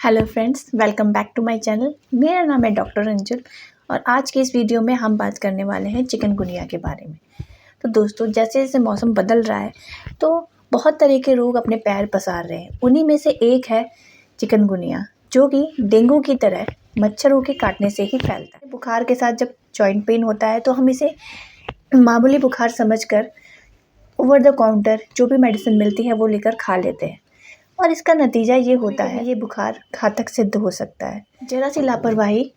Hello friends, welcome back to my channel. मेरा नाम है डॉक्टर अंजुल और आज के इस वीडियो में हम बात करने वाले हैं चिकनगुनिया के बारे में। तो दोस्तों, जैसे जैसे मौसम बदल रहा है तो बहुत तरह के रोग अपने पैर पसार रहे हैं। उन्हीं में से एक है चिकनगुनिया, जो कि डेंगू की तरह मच्छरों के काटने से ही फैलता है। बुखार के साथ जब जॉइंट पेन होता है तो हम इसे मामूली बुखार समझकर ओवर द काउंटर जो भी मेडिसिन मिलती है वो लेकर खा लेते हैं और इसका नतीजा ये होता है ये बुखार घातक सिद्ध हो सकता है। जरा सी लापरवाही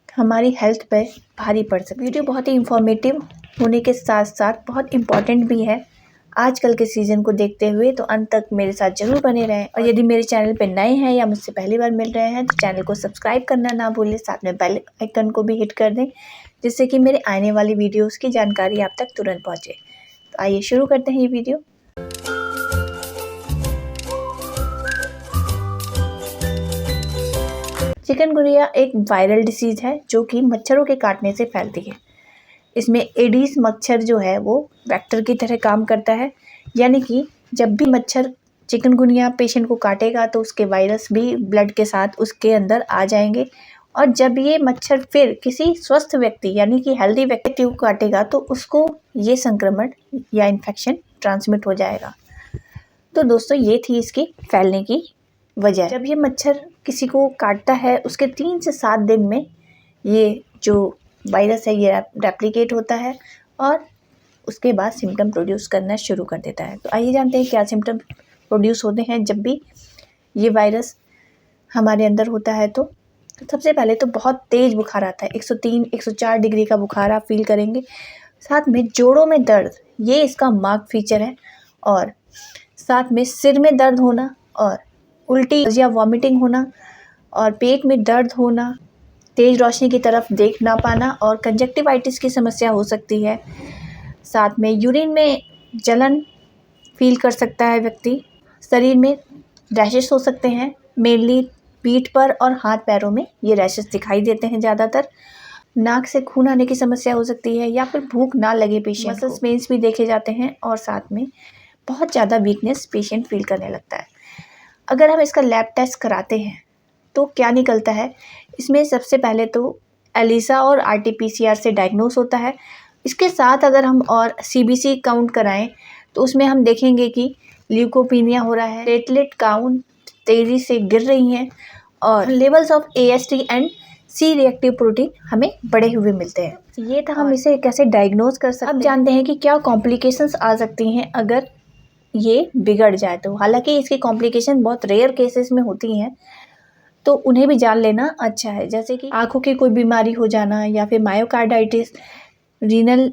हमारी हेल्थ पे भारी पड़ सकती है। वीडियो बहुत ही इंफॉर्मेटिव होने के साथ साथ बहुत इम्पॉर्टेंट भी है आजकल के सीज़न को देखते हुए, तो अंत तक मेरे साथ ज़रूर बने रहें। और यदि मेरे चैनल पे नए हैं या मुझसे पहली बार मिल रहे हैं तो चैनल को सब्सक्राइब करना ना भूलें, साथ में बेल आइकन को भी हिट कर दें जिससे कि मेरे आने वाली वीडियोज़ की जानकारी आप तक तुरंत पहुँचे। तो आइए शुरू करते हैं ये वीडियो। चिकनगुनिया एक वायरल डिसीज़ है जो कि मच्छरों के काटने से फैलती है। इसमें एडीज मच्छर जो है वो वेक्टर की तरह काम करता है, यानी कि जब भी मच्छर चिकनगुनिया पेशेंट को काटेगा तो उसके वायरस भी ब्लड के साथ उसके अंदर आ जाएंगे और जब ये मच्छर फिर किसी स्वस्थ व्यक्ति यानी कि हेल्दी व्यक्ति को काटेगा तो उसको ये संक्रमण या इन्फेक्शन ट्रांसमिट हो जाएगा। तो दोस्तों, ये थी इसकी फैलने की वजह। जब ये मच्छर किसी को काटता है उसके 3 से 7 दिन में ये जो वायरस है ये रेप्लिकेट होता है और उसके बाद सिम्टम प्रोड्यूस करना शुरू कर देता है। तो आइए जानते हैं क्या सिम्टम प्रोड्यूस होते हैं जब भी ये वायरस हमारे अंदर होता है। तो सबसे पहले तो बहुत तेज़ बुखार आता है, 103-104 डिग्री का बुखार आप फील करेंगे। साथ में जोड़ों में दर्द, ये इसका मार्क फीचर है। और साथ में सिर में दर्द होना और उल्टी या वॉमिटिंग होना और पेट में दर्द होना, तेज़ रोशनी की तरफ देख ना पाना और कंजक्टिवाइटिस की समस्या हो सकती है। साथ में यूरिन में जलन फील कर सकता है व्यक्ति। शरीर में रैशेस हो सकते हैं, मेनली पीठ पर और हाथ पैरों में ये रैशेस दिखाई देते हैं ज़्यादातर। नाक से खून आने की समस्या हो सकती है या फिर भूख ना लगे पेशेंट को। मसल पेन्स भी देखे जाते हैं और साथ में बहुत ज़्यादा वीकनेस पेशेंट फील करने लगता है। अगर हम इसका लैब टेस्ट कराते हैं तो क्या निकलता है, इसमें सबसे पहले तो एलिसा और आरटी-पीसीआर से डायग्नोस होता है। इसके साथ अगर हम और सीबीसी काउंट कराएं तो उसमें हम देखेंगे कि ल्यूकोपीनिया हो रहा है, प्लेटलेट काउंट तेज़ी से गिर रही हैं और levels of AST and C reactive protein हमें बढ़े हुए मिलते हैं। ये था हम इसे कैसे डायग्नोस कर सकते हैं। अब जानते हैं कि क्या कॉम्प्लिकेशंस आ सकती हैं अगर ये बिगड़ जाए तो। हालांकि इसकी कॉम्प्लिकेशन बहुत रेयर केसेस में होती हैं तो उन्हें भी जान लेना अच्छा है, जैसे कि आँखों की कोई बीमारी हो जाना या फिर मायोकार्डाइटिस, रीनल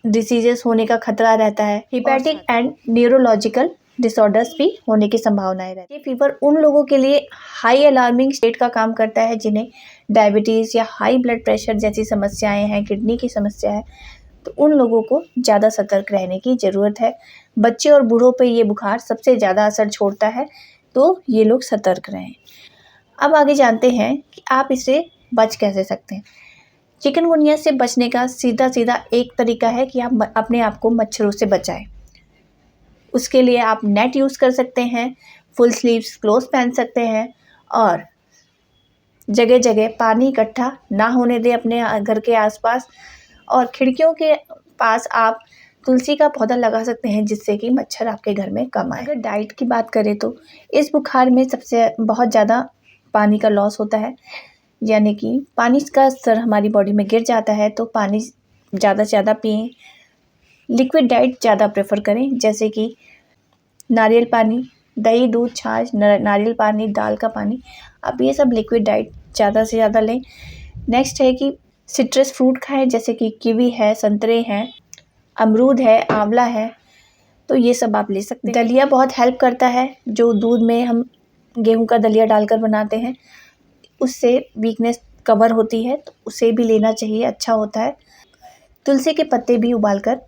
डिसीजेस होने का खतरा रहता है, हिपैटिक एंड न्यूरोलॉजिकल डिसऑर्डर्स भी होने की संभावनाएं रहती है। ये फीवर उन लोगों के लिए हाई अलार्मिंग स्टेट का काम करता है जिन्हें डायबिटीज़ या हाई ब्लड प्रेशर जैसी समस्याएं हैं, किडनी की समस्या है, तो उन लोगों को ज़्यादा सतर्क रहने की ज़रूरत है। बच्चे और बूढ़ों पे ये बुखार सबसे ज़्यादा असर छोड़ता है, तो ये लोग सतर्क रहें। अब आगे जानते हैं कि आप इससे बच कैसे सकते हैं। चिकनगुनिया से बचने का सीधा एक तरीका है कि आप अपने आप को मच्छरों से बचाएं। उसके लिए आप नेट यूज़ कर सकते हैं, फुल स्लीव्स क्लोथ पहन सकते हैं और जगह जगह पानी इकट्ठा ना होने दें अपने घर के आसपास। और खिड़कियों के पास आप तुलसी का पौधा लगा सकते हैं जिससे कि मच्छर आपके घर में कम आए। अगर डाइट की बात करें तो इस बुखार में सबसे बहुत ज़्यादा पानी का लॉस होता है, यानी कि पानी का स्तर हमारी बॉडी में गिर जाता है, तो पानी ज़्यादा से ज़्यादा पिएं। लिक्विड डाइट ज़्यादा प्रेफर करें, जैसे कि नारियल पानी, दही, दूध, छाछ, नारियल पानी, दाल का पानी, आप ये सब लिक्विड डाइट ज़्यादा से ज़्यादा लें। नेक्स्ट है कि सिट्रस फ्रूट खाएं, जैसे कि कीवी है, संतरे हैं, अमरूद है, आंवला है, तो ये सब आप ले सकते हैं। दलिया बहुत हेल्प करता है, जो दूध में हम गेहूं का दलिया डालकर बनाते हैं, उससे वीकनेस कवर होती है, तो उसे भी लेना चाहिए, अच्छा होता है। तुलसी के पत्ते भी उबालकर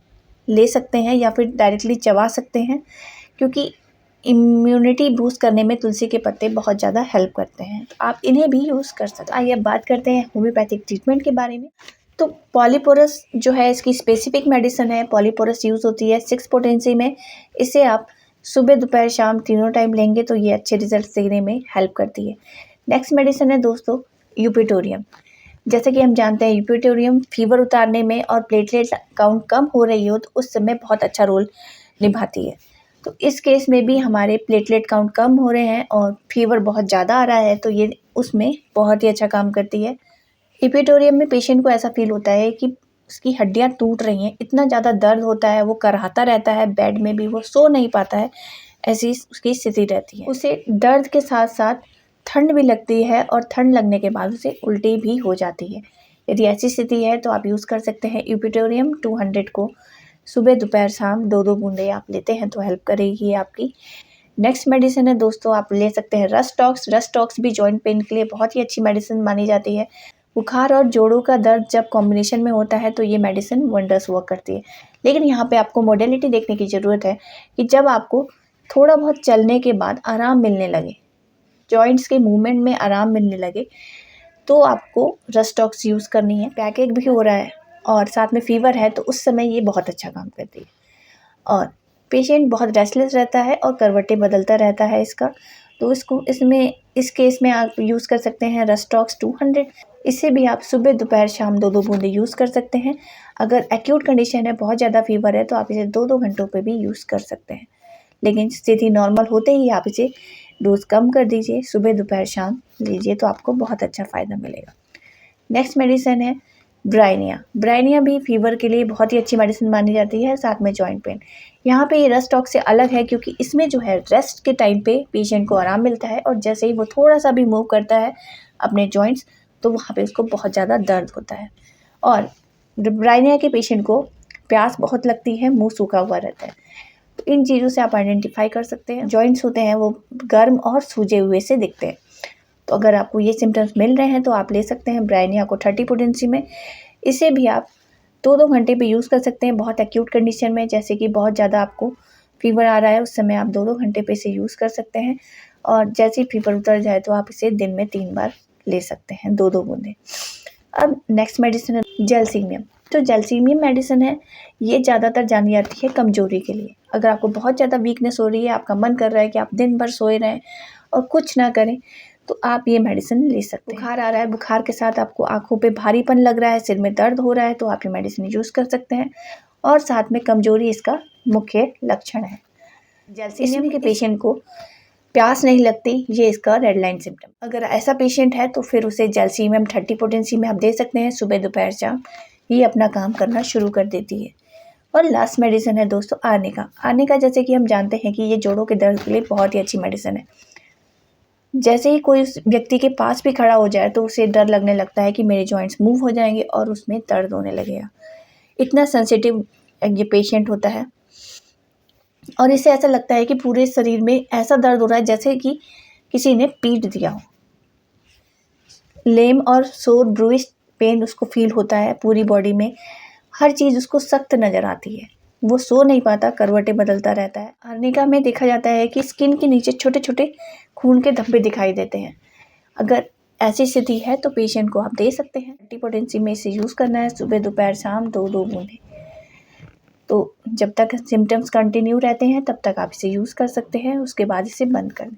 ले सकते हैं या फिर डायरेक्टली चबा सकते हैं, क्योंकि इम्यूनिटी बूस्ट करने में तुलसी के पत्ते बहुत ज़्यादा हेल्प करते हैं, तो आप इन्हें भी यूज़ कर सकते हैं। आइए अब बात करते हैं होम्योपैथिक ट्रीटमेंट के बारे में। तो पॉलीपोरस जो है इसकी स्पेसिफिक मेडिसिन है। पॉलीपोरस यूज़ होती है 6 पोटेंसी में। इसे आप सुबह दोपहर शाम तीनों टाइम लेंगे तो ये अच्छे रिजल्ट देने में हेल्प करती है। नेक्स्ट मेडिसिन है दोस्तों यूपेटोरियम। जैसे कि हम जानते हैं यूपेटोरियम फीवर उतारने में और प्लेटलेट काउंट कम हो रही हो तो उस समय बहुत अच्छा रोल निभाती है। तो इस केस में भी हमारे प्लेटलेट काउंट कम हो रहे हैं और फीवर बहुत ज़्यादा आ रहा है तो ये उसमें बहुत ही अच्छा काम करती है। यूपेटोरियम में पेशेंट को ऐसा फील होता है कि उसकी हड्डियां टूट रही हैं, इतना ज़्यादा दर्द होता है, वो कराहता रहता है, बेड में भी वो सो नहीं पाता है, ऐसी उसकी स्थिति रहती है। उसे दर्द के साथ साथ ठंड भी लगती है और ठंड लगने के बाद उसे उल्टी भी हो जाती है। यदि ऐसी स्थिति है तो आप यूज़ कर सकते हैं यूपेटोरियम 200 को सुबह दोपहर शाम 2-2 बूंदे आप लेते हैं तो हेल्प करेगी आपकी। नेक्स्ट मेडिसिन है दोस्तों, आप ले सकते हैं रस्टॉक्स। रस्टॉक्स भी जॉइंट पेन के लिए बहुत ही अच्छी मेडिसिन मानी जाती है। बुखार और जोड़ों का दर्द जब कॉम्बिनेशन में होता है तो ये मेडिसिन वंडर्स वर्क करती है। लेकिन यहाँ पे आपको मोडेलिटी देखने की ज़रूरत है कि जब आपको थोड़ा बहुत चलने के बाद आराम मिलने लगे, जॉइंट्स के मूवमेंट में आराम मिलने लगे, तो आपको रस्टॉक्स यूज़ करनी है। बैकएक भी हो रहा है और साथ में फ़ीवर है तो उस समय ये बहुत अच्छा काम करती है। और पेशेंट बहुत रेस्टलेस रहता है और करवटें बदलता रहता है इसका, तो इस केस में आप यूज़ कर सकते हैं रस्टॉक्स 200। इसे भी आप सुबह दोपहर शाम 2-2 बूंदे यूज़ कर सकते हैं। अगर एक्यूट कंडीशन है, बहुत ज़्यादा फीवर है तो आप इसे 2-2 घंटों पे भी यूज़ कर सकते हैं। लेकिन स्थिति नॉर्मल होते ही आप इसे डोज कम कर दीजिए, सुबह दोपहर शाम लीजिए तो आपको बहुत अच्छा फ़ायदा मिलेगा। नेक्स्ट मेडिसिन है ब्राइनिया। ब्राइनिया भी फीवर के लिए बहुत ही अच्छी मेडिसिन मानी जाती है, साथ में जॉइंट पेन। यहाँ पे ये रस्टॉक्स से अलग है क्योंकि इसमें जो है रेस्ट के टाइम पे पेशेंट को आराम मिलता है और जैसे ही वो थोड़ा सा भी मूव करता है अपने जॉइंट्स तो वहाँ पे उसको बहुत ज़्यादा दर्द होता है। और ब्राइनिया के पेशेंट को प्यास बहुत लगती है, मुँह सूखा हुआ रहता है। तो इन चीज़ों से आप आइडेंटिफाई कर सकते हैं। जॉइंट्स होते हैं वो गर्म और सूजे हुए से दिखते हैं। तो अगर आपको ये सिम्टम्स मिल रहे हैं तो आप ले सकते हैं ब्राइनिया को 30 पोटेंसी में। इसे भी आप 2-2 घंटे पे यूज़ कर सकते हैं बहुत एक्यूट कंडीशन में, जैसे कि बहुत ज़्यादा आपको फीवर आ रहा है उस समय आप 2-2 घंटे पे इसे यूज़ कर सकते हैं। और जैसे ही फीवर उतर जाए तो आप इसे दिन में 3 बार ले सकते हैं 2-2 बूंदे। अब नेक्स्ट मेडिसिन है जैल्सीमियम। तो जैल्सीमियम मेडिसिन है, ये ज़्यादातर जानी जाती है कमजोरी के लिए। अगर आपको बहुत ज़्यादा वीकनेस हो रही है, आपका मन कर रहा है कि आप दिन भर सोए रहें और कुछ ना करें, तो आप ये मेडिसिन ले सकते हैं। बुखार आ रहा है, बुखार के साथ आपको आँखों पे भारीपन लग रहा है, सिर में दर्द हो रहा है तो आप ये मेडिसिन यूज़ कर सकते हैं और साथ में कमजोरी इसका मुख्य लक्षण है। जैल्सीमियम के पेशेंट को प्यास नहीं लगती, ये इसका रेड लाइन सिम्टम। अगर ऐसा पेशेंट है तो फिर उसे जैल्सीमियम 30 पोटेंसी में आप दे सकते हैं सुबह दोपहर शाम, ये अपना काम करना शुरू कर देती है। और लास्ट मेडिसिन है दोस्तों आर्निका। आर्निका जैसे कि हम जानते हैं कि ये जोड़ों के दर्द के लिए बहुत ही अच्छी मेडिसिन है। जैसे ही कोई उस व्यक्ति के पास भी खड़ा हो जाए तो उसे डर लगने लगता है कि मेरे जॉइंट्स मूव हो जाएंगे और उसमें दर्द होने लगेगा। इतना सेंसिटिव ये पेशेंट होता है और इसे ऐसा लगता है कि पूरे शरीर में ऐसा दर्द हो रहा है जैसे कि किसी ने पीट दिया हो। लेम और सोर ब्रूइश पेन उसको फील होता है पूरी बॉडी में, हर चीज़ उसको सख्त नज़र आती है, वो सो नहीं पाता, करवटें बदलता रहता है। आर्निका में देखा जाता है कि स्किन के नीचे छोटे छोटे खून के धब्बे दिखाई देते हैं। अगर ऐसी स्थिति है तो पेशेंट को आप दे सकते हैं। 30 पोटेंसी में इसे यूज़ करना है सुबह दोपहर शाम 2-2 बूंदे। तो जब तक सिम्टम्स कंटिन्यू रहते हैं तब तक आप इसे यूज़ कर सकते हैं, उसके बाद इसे बंद कर दें।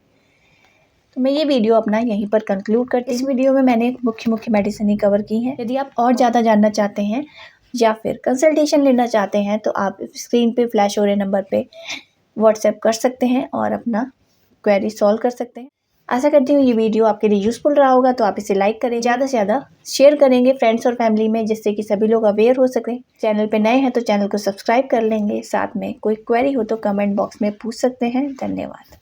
तो मैं ये वीडियो अपना यहीं पर कंक्लूड करती हूँ। इस वीडियो में मैंने मुख्य मेडिसिन ही कवर की हैं। यदि आप और ज़्यादा जानना चाहते हैं या फिर कंसल्टेशन लेना चाहते हैं तो आप स्क्रीन पे फ्लैश हो रहे नंबर पे व्हाट्सएप कर सकते हैं और अपना क्वेरी सॉल्व कर सकते हैं। आशा करती हूँ ये वीडियो आपके लिए यूज़फुल रहा होगा, तो आप इसे लाइक करें, ज़्यादा से ज़्यादा शेयर करेंगे फ्रेंड्स और फैमिली में, जिससे कि सभी लोग अवेयर हो सकें। चैनल पे नए हैं तो चैनल को सब्सक्राइब कर लेंगे। साथ में कोई क्वेरी हो तो कमेंट बॉक्स में पूछ सकते हैं। धन्यवाद।